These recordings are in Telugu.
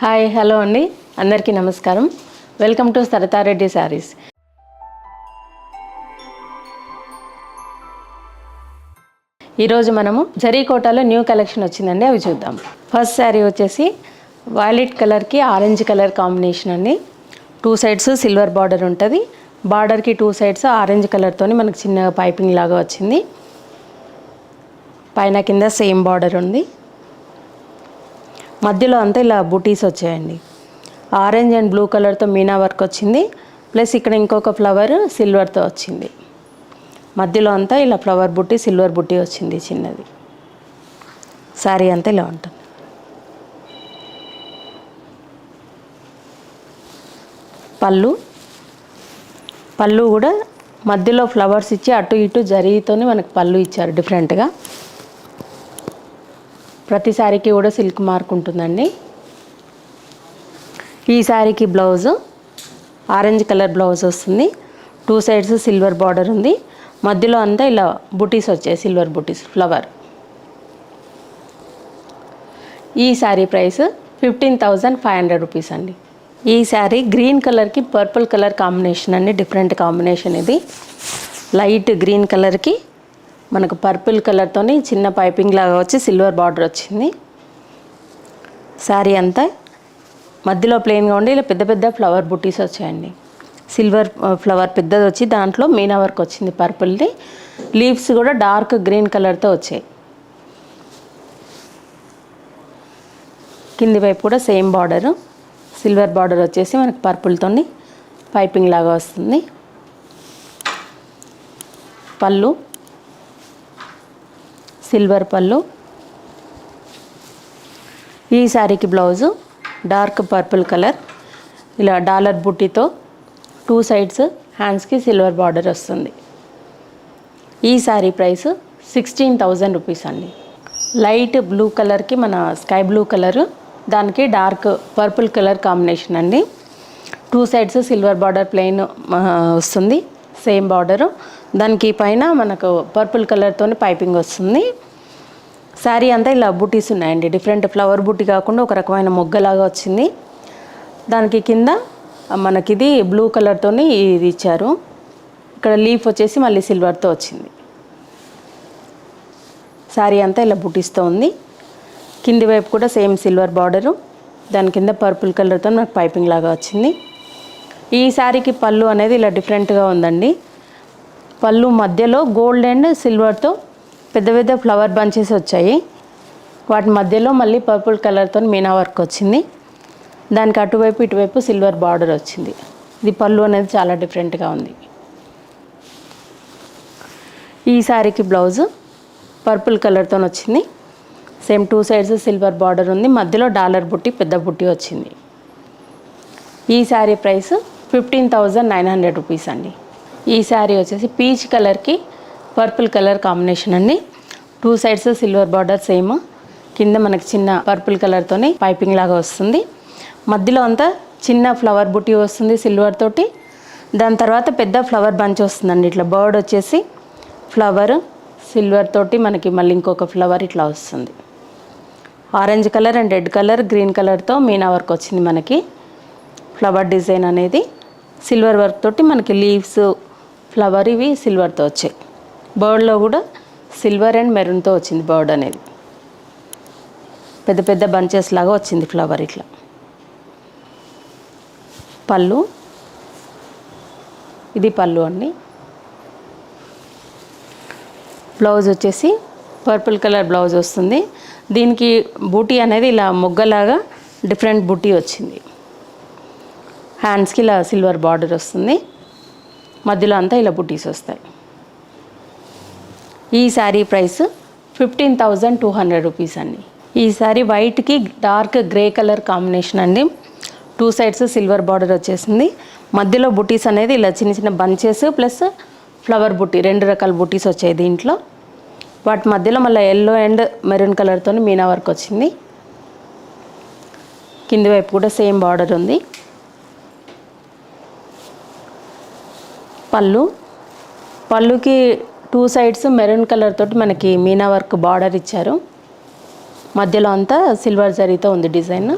హాయ్ హలో అండి, అందరికీ నమస్కారం. Welcome to Saritha Reddy saris. ఈరోజు మనము జరీకోటాలో న్యూ కలెక్షన్ వచ్చిందండి, అవి చూద్దాం. ఫస్ట్ శారీ వచ్చేసి వైలెట్ కలర్కి ఆరెంజ్ కలర్ కాంబినేషన్ అండి. 2 సైడ్స్ సిల్వర్ బార్డర్ ఉంటుంది. బార్డర్కి 2 సైడ్స్ ఆరెంజ్ కలర్తో మనకు చిన్న పైపింగ్ లాగా వచ్చింది. పైన కింద సేమ్ బార్డర్ ఉంది. మధ్యలో అంతా ఇలా బూటీస్ వచ్చాయండి. ఆరెంజ్ అండ్ బ్లూ కలర్తో మీనా వర్క్ వచ్చింది. ప్లస్ ఇక్కడ ఇంకొక ఫ్లవర్ సిల్వర్తో వచ్చింది. మధ్యలో అంతా ఇలా ఫ్లవర్ బుట్టి సిల్వర్ బుట్టి వచ్చింది చిన్నది. శారీ అంతా ఇలా ఉంటుంది. పళ్ళు కూడా మధ్యలో ఫ్లవర్స్ ఇచ్చి అటు ఇటు జరీతోనే మనకు పళ్ళు ఇచ్చారు డిఫరెంట్గా. ప్రతి శారీకి కూడా సిల్క్ మార్క్ ఉంటుందండి. ఈ శారీకి బ్లౌజు ఆరెంజ్ కలర్ బ్లౌజ్ వస్తుంది. 2 సైడ్స్ సిల్వర్ బార్డర్ ఉంది. మధ్యలో అంతా ఇలా బుటీస్ వచ్చాయి, సిల్వర్ బుటీస్ ఫ్లవర్. ఈ శారీ ప్రైస్ 15,500 రూపీస్ అండి. ఈ శారీ గ్రీన్ కలర్కి పర్పుల్ కలర్ కాంబినేషన్ అండి, డిఫరెంట్ కాంబినేషన్ ఇది. లైట్ గ్రీన్ కలర్కి మనకు పర్పుల్ కలర్తోని చిన్న పైపింగ్ లాగా వచ్చి సిల్వర్ బార్డర్ వచ్చింది. శారీ అంతా మధ్యలో ప్లెయిన్గా ఉండి ఇలా పెద్ద పెద్ద ఫ్లవర్ బుటీస్ వచ్చాయండి. సిల్వర్ ఫ్లవర్ పెద్దది వచ్చి దాంట్లో మీనా వర్క్ వచ్చింది పర్పుల్ది. లీవ్స్ కూడా డార్క్ గ్రీన్ కలర్తో వచ్చాయి. కింది వైపు కూడా సేమ్ బార్డరు, సిల్వర్ బార్డర్ వచ్చేసి మనకు పర్పుల్తోని పైపింగ్ లాగా వస్తుంది. పళ్ళు సిల్వర్ పళ్ళు. ఈ శారీకి బ్లౌజు డార్క్ పర్పుల్ కలర్ ఇలా డాలర్ బుట్టితో 2 సైడ్స్ హ్యాండ్స్కి సిల్వర్ బార్డర్ వస్తుంది. ఈ శారీ ప్రైస్ 16,000 రూపీస్ అండి. లైట్ బ్లూ కలర్కి మన స్కై బ్లూ కలరు, దానికి డార్క్ పర్పుల్ కలర్ కాంబినేషన్ అండి. 2 సైడ్స్ సిల్వర్ బార్డర్ ప్లెయిన్ వస్తుంది, సేమ్ బార్డరు. దానికి పైన మనకు పర్పుల్ కలర్తో పైపింగ్ వస్తుంది. శారీ అంతా ఇలా బుటీస్ ఉన్నాయండి, డిఫరెంట్ ఫ్లవర్ బుట్టి కాకుండా ఒక రకమైన మొగ్గలాగా వచ్చింది. దానికి కింద మనకిది బ్లూ కలర్తో ఇది ఇచ్చారు. ఇక్కడ లీఫ్ వచ్చేసి మళ్ళీ సిల్వర్తో వచ్చింది. శారీ అంతా ఇలా బుటీస్తో ఉంది. కింది వైపు కూడా సేమ్ సిల్వర్ బార్డరు, దాని కింద పర్పుల్ కలర్తో మనకు పైపింగ్ లాగా వచ్చింది. ఈ శారీకి పళ్ళు అనేది ఇలా డిఫరెంట్గా ఉందండి. పళ్ళు మధ్యలో గోల్డ్ అండ్ సిల్వర్తో పెద్ద పెద్ద ఫ్లవర్ బంచెస్ వచ్చాయి. వాటి మధ్యలో మళ్ళీ పర్పుల్ కలర్తో మీనా వర్క్ వచ్చింది. దానికి అటువైపు ఇటువైపు సిల్వర్ బార్డర్ వచ్చింది. ఇది పళ్ళు అనేది చాలా డిఫరెంట్గా ఉంది. ఈ శారీకి బ్లౌజు పర్పుల్ కలర్తో వచ్చింది. సేమ్ 2 సైడ్స్ సిల్వర్ బార్డర్ ఉంది. మధ్యలో డాలర్ బుట్టి పెద్ద బుట్టి వచ్చింది. ఈ శారీ ప్రైస్ 15,900 రూపీస్ అండి. ఈ శారీ వచ్చేసి పీచ్ కలర్కి పర్పుల్ కలర్ కాంబినేషన్ అండి. 2 సైడ్స్ సిల్వర్ బార్డర్ సేమ్. కింద మనకి చిన్న పర్పుల్ కలర్తోని పైపింగ్ లాగా వస్తుంది. మధ్యలో అంతా చిన్న ఫ్లవర్ బుట్టి వస్తుంది సిల్వర్ తోటి. దాని తర్వాత పెద్ద ఫ్లవర్ బంచ్ వస్తుందండి. ఇట్లా బర్డ్ వచ్చేసి ఫ్లవర్ సిల్వర్ తోటి మనకి మళ్ళీ ఇంకొక ఫ్లవర్ ఇట్లా వస్తుంది. Orange colour and red colour green కలర్తో మీనా వర్క్ వచ్చింది. మనకి ఫ్లవర్ డిజైన్ అనేది సిల్వర్ వర్క్ తోటి మనకి లీవ్స్ ఫ్లవర్ ఇవి సిల్వర్తో వచ్చాయి. బర్డ్లో కూడా సిల్వర్ అండ్ మెరూన్తో వచ్చింది. బర్డ్ అనేది పెద్ద పెద్ద బంచెస్ లాగా వచ్చింది ఫ్లవర్ ఇట్లా. పళ్ళు ఇది పళ్ళు అండి. బ్లౌజ్ వచ్చేసి పర్పుల్ కలర్ బ్లౌజ్ వస్తుంది. దీనికి బూటీ అనేది ఇలా మొగ్గలాగా డిఫరెంట్ బూటీ వచ్చింది. హ్యాండ్స్కి ఇలా సిల్వర్ బార్డర్ వస్తుంది. మధ్యలో అంతా ఇలా బుటీస్ వస్తాయి. ఈ శారీ ప్రైస్ 15,200 రూపీస్ అండి. ఈ శారీ వైట్కి డార్క్ గ్రే కలర్ కాంబినేషన్ అండి. 2 సైడ్స్ సిల్వర్ బార్డర్ వచ్చేసింది. మధ్యలో బుటీస్ అనేది ఇలా చిన్న చిన్న బంచెస్ ప్లస్ ఫ్లవర్ బుట్టి 2 రకాల బుటీస్ వచ్చాయి దీంట్లో. వాటి మధ్యలో మళ్ళీ ఎల్లో అండ్ మెరూన్ కలర్తో మీనా వర్క్ వచ్చింది. కింది వైపు కూడా సేమ్ బార్డర్ ఉంది. పళ్ళుకి 2 సైడ్స్ మెరూన్ కలర్ తోటి మనకి మీనా వర్క్ బార్డర్ ఇచ్చారు. మధ్యలో అంతా సిల్వర్ జరీతో ఉంది డిజైన్.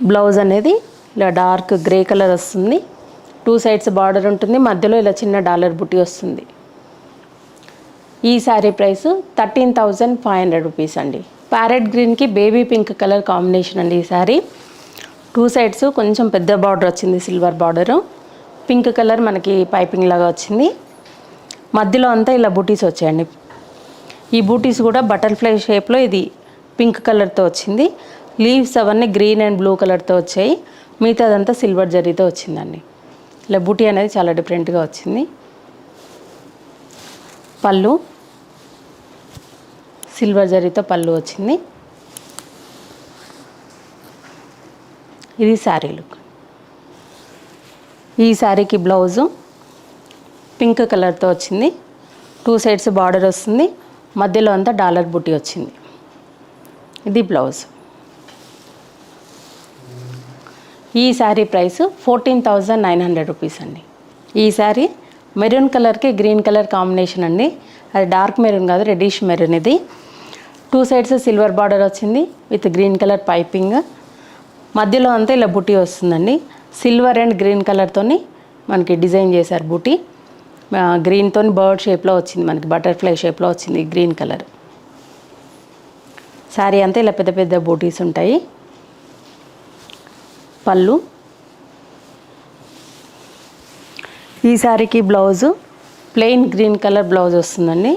బ్లౌజ్ అనేది ఇలా డార్క్ గ్రే కలర్ వస్తుంది. 2 సైడ్స్ బార్డర్ ఉంటుంది, మధ్యలో ఇలా చిన్న డాలర్ బుట్టి వస్తుంది. ఈ శారీ ప్రైస్ 13,500 రూపీస్ అండి. ప్యారెట్ గ్రీన్కి బేబీ పింక్ కలర్ కాంబినేషన్ అండి ఈ శారీ. 2 సైడ్స్ కొంచెం పెద్ద బార్డర్ వచ్చింది, సిల్వర్ బార్డరు. పింక్ కలర్ మనకి పైపింగ్ లాగా వచ్చింది. మధ్యలో అంతా ఇలా బూటీస్ వచ్చాయండి. ఈ బూటీస్ కూడా బటర్ఫ్లై షేప్లో ఇది పింక్ కలర్తో వచ్చింది. లీవ్స్ అవన్నీ గ్రీన్ అండ్ బ్లూ కలర్తో వచ్చాయి. మిగతాదంతా సిల్వర్ జరీతో వచ్చిందండి. ఇలా బూటీ అనేది చాలా డిఫరెంట్గా వచ్చింది. పళ్ళు సిల్వర్ జరీతో పళ్ళు వచ్చింది. ఇది శారీ లుక్. ఈ శారీకి బ్లౌజు పింక్ కలర్తో వచ్చింది. 2 సైడ్స్ బార్డర్ వస్తుంది, మధ్యలో అంతా డాలర్ బుట్టి వచ్చింది. ఇది బ్లౌజ్. ఈ శారీ ప్రైస్ 14,900 రూపీస్ అండి. ఈ శారీ మెరూన్ కలర్కి గ్రీన్ కలర్ కాంబినేషన్ అండి. అది డార్క్ మెరూన్ కాదు, రెడ్డిష్ మెరూన్. ఇది 2 సైడ్స్ సిల్వర్ బార్డర్ వచ్చింది విత్ గ్రీన్ కలర్ పైపింగ్. మధ్యలో అంతా ఇలా బుట్టి వస్తుందండి. సిల్వర్ అండ్ గ్రీన్ కలర్తోని మనకి డిజైన్ చేశారు బుట్టి. గ్రీన్తో బర్డ్ షేప్లో వచ్చింది, మనకి బటర్ఫ్లై షేప్లో వచ్చింది గ్రీన్ కలర్. శారీ అంతా ఇలా పెద్ద పెద్ద బూటీస్ ఉంటాయి. పళ్ళు. ఈ శారీకి blouse plain green colour blouse వస్తుందండి.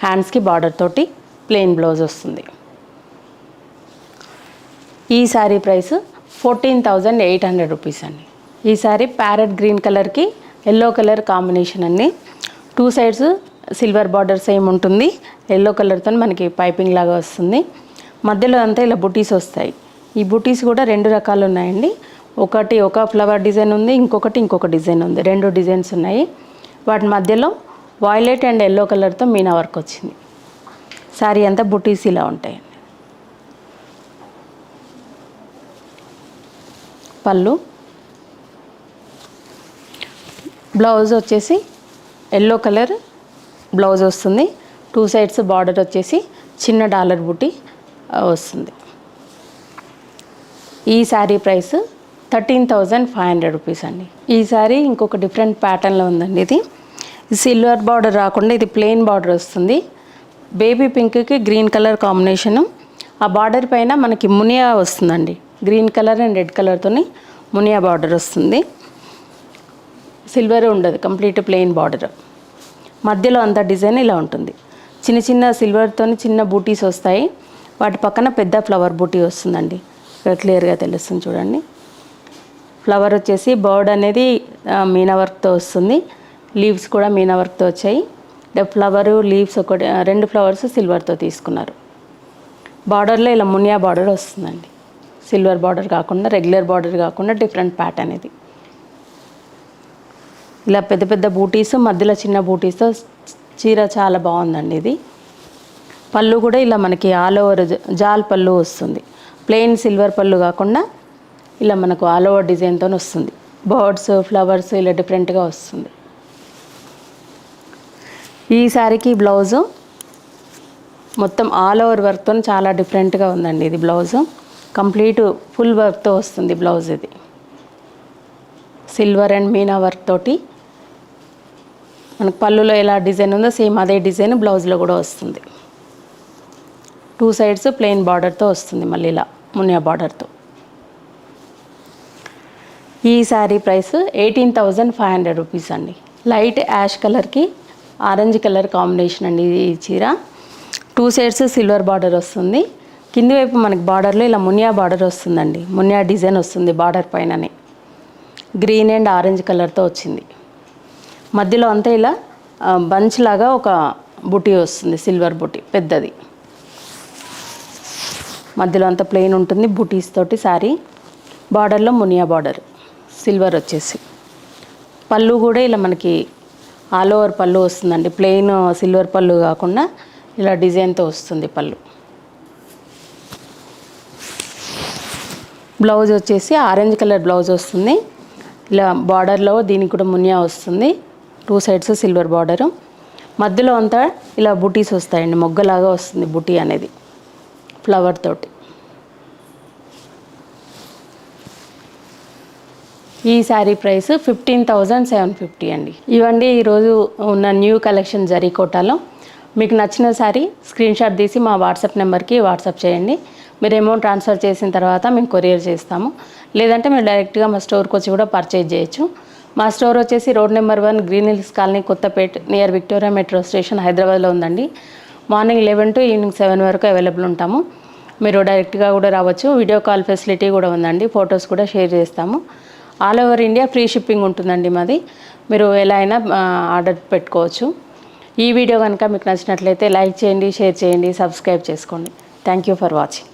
హ్యాండ్స్కి బార్డర్ తోటి ప్లెయిన్ బ్లౌజ్ వస్తుంది. ఈ శారీ ప్రైస్ 14,800 రూపీస్ అండి. ఈ శారీ ప్యారెట్ గ్రీన్ కలర్కి ఎల్లో కలర్ కాంబినేషన్ అండి. 2 సైడ్స్ సిల్వర్ బార్డర్ సేమ్ ఉంటుంది. ఎల్లో కలర్తో మనకి పైపింగ్ లాగా వస్తుంది. మధ్యలో అంతా ఇలా బుటీస్ వస్తాయి. ఈ బుటీస్ కూడా 2 రకాలు ఉన్నాయండి. ఒకటి ఒక ఫ్లవర్ డిజైన్ ఉంది, ఇంకొక డిజైన్ ఉంది. 2 డిజైన్స్ ఉన్నాయి. వాటి మధ్యలో వాయిలెట్ అండ్ ఎల్లో కలర్తో మీనా వర్క్ వచ్చింది. శారీ అంతా బుటీస్ ఇలా ఉంటాయండి. పళ్ళు. బ్లౌజ్ వచ్చేసి ఎల్లో కలర్ బ్లౌజ్ వస్తుంది. 2 సైడ్స్ బార్డర్ వచ్చేసి చిన్న డాలర్ బుట్టి వస్తుంది. ఈ శారీ ప్రైస్ 13,500 రూపీస్ అండి. ఈ శారీ ఇంకొక డిఫరెంట్ ప్యాటర్న్లో ఉందండి. ఇది సిల్వర్ బార్డర్ రాకుండా ఇది ప్లెయిన్ బార్డర్ వస్తుంది. బేబీ పింక్కి గ్రీన్ కలర్ కాంబినేషను. ఆ బార్డర్ పైన మనకి మునియా వస్తుందండి. గ్రీన్ కలర్ అండ్ రెడ్ కలర్తోని మునియా బార్డర్ వస్తుంది. సిల్వర్ ఉండదు, కంప్లీట్ ప్లెయిన్ బార్డర్. మధ్యలో అంత డిజైన్ ఇలా ఉంటుంది. చిన్న చిన్న సిల్వర్తో చిన్న బూటీస్ వస్తాయి. వాటి పక్కన పెద్ద ఫ్లవర్ బూటీ వస్తుందండి. ఇక్కడ క్లియర్గా తెలుస్తుంది చూడండి. ఫ్లవర్ వచ్చేసి బర్డ్ అనేది మీనా వర్క్తో వస్తుంది. లీవ్స్ కూడా మీనా వర్క్తో వచ్చాయి. ఫ్లవరు లీవ్స్ ఒకటి 2 ఫ్లవర్స్ సిల్వర్తో తీసుకున్నారు. బార్డర్లో ఇలా మునియా బార్డర్ వస్తుందండి. సిల్వర్ బార్డర్ కాకుండా, రెగ్యులర్ బార్డర్ కాకుండా డిఫరెంట్ ప్యాటర్న్ ఇది. ఇలా పెద్ద పెద్ద బూటీస్, మధ్యలో చిన్న బూటీస్తో చీర చాలా బాగుందండి ఇది. పళ్ళు కూడా ఇలా మనకి ఆల్ ఓవర్ జాల్ పళ్ళు వస్తుంది. ప్లెయిన్ సిల్వర్ పళ్ళు కాకుండా ఇలా మనకు ఆల్ ఓవర్ డిజైన్తో వస్తుంది. బర్డ్స్, ఫ్లవర్స్ ఇలా డిఫరెంట్గా వస్తుంది. ఈ శారీకి బ్లౌజు మొత్తం ఆల్ ఓవర్ వర్క్తో చాలా డిఫరెంట్గా ఉందండి. ఇది బ్లౌజు కంప్లీట్ ఫుల్ వర్క్తో వస్తుంది బ్లౌజ్. ఇది సిల్వర్ అండ్ మీనా వర్క్ తోటి మనకు పళ్ళులో ఎలా డిజైన్ ఉందో సేమ్ అదే డిజైన్ బ్లౌజ్లో కూడా వస్తుంది. 2 సైడ్స్ ప్లెయిన్ బార్డర్తో వస్తుంది, మళ్ళీ ఇలా మునియా బార్డర్తో. ఈ శారీ ప్రైస్ 18,500 రూపీస్ అండి. లైట్ యాష్ కలర్కి ఆరెంజ్ కలర్ కాంబినేషన్ అండి ఈ చీర. 2 సైడ్స్ సిల్వర్ బార్డర్ వస్తుంది. కింది వైపు మనకి బార్డర్లో ఇలా మునియా బార్డర్ వస్తుందండి. మునియా డిజైన్ వస్తుంది బార్డర్ పైననే. గ్రీన్ అండ్ ఆరెంజ్ కలర్తో వచ్చింది. మధ్యలో అంతా ఇలా బంచ్ లాగా ఒక బుటీ వస్తుంది, సిల్వర్ బుటీ పెద్దది. మధ్యలో అంతా ప్లెయిన్ ఉంటుంది బుటీస్ తోటి శారీ. బార్డర్లో మునియా బార్డర్ సిల్వర్ వచ్చేసి. పళ్ళు కూడా ఇలా మనకి ఆల్ ఓవర్ పళ్ళు వస్తుందండి. ప్లెయిన్ సిల్వర్ పళ్ళు కాకుండా ఇలా డిజైన్తో వస్తుంది పళ్ళు. బ్లౌజ్ వచ్చేసి ఆరెంజ్ కలర్ బ్లౌజ్ వస్తుంది. ఇలా బార్డర్లో దీనికి కూడా మునియా వస్తుంది. 2 సైడ్స్ సిల్వర్ బార్డరు. మధ్యలో అంతా ఇలా బుటీస్ వస్తాయండి. మొగ్గలాగా వస్తుంది బుటీ అనేది ఫ్లవర్ తోటి. ఈ శారీ ప్రైస్ 15,750 అండి. ఇవండి ఈరోజు ఉన్న న్యూ కలెక్షన్ జరీ కోటాలో. మీకు నచ్చిన శారీ స్క్రీన్ షాట్ తీసి మా వాట్సాప్ నెంబర్కి వాట్సాప్ చేయండి. మీరు అమౌంట్ ట్రాన్స్ఫర్ చేసిన తర్వాత మేము కొరియర్ చేస్తాము. లేదంటే మీరు డైరెక్ట్గా మా స్టోర్కి వచ్చి కూడా పర్చేజ్ చేయొచ్చు. మా స్టోర్ వచ్చేసి road number 1 green hills colony, Kothapet, near Victoria metro station, హైదరాబాద్లో ఉందండి. మార్నింగ్ 11 to ఈవినింగ్ 7 వరకు అవైలబుల్ ఉంటాము. మీరు డైరెక్ట్గా కూడా రావచ్చు. వీడియో కాల్ ఫెసిలిటీ కూడా ఉందండి. ఫొటోస్ కూడా షేర్ చేస్తాము. All over India free shipping ఉంటుందండి మాది. మీరు ఎలా అయినా ఆర్డర్ పెట్టుకోవచ్చు. ఈ వీడియో కనుక మీకు నచ్చినట్లయితే లైక్ చేయండి, షేర్ చేయండి, సబ్స్క్రైబ్ చేసుకోండి. Thank you for watching.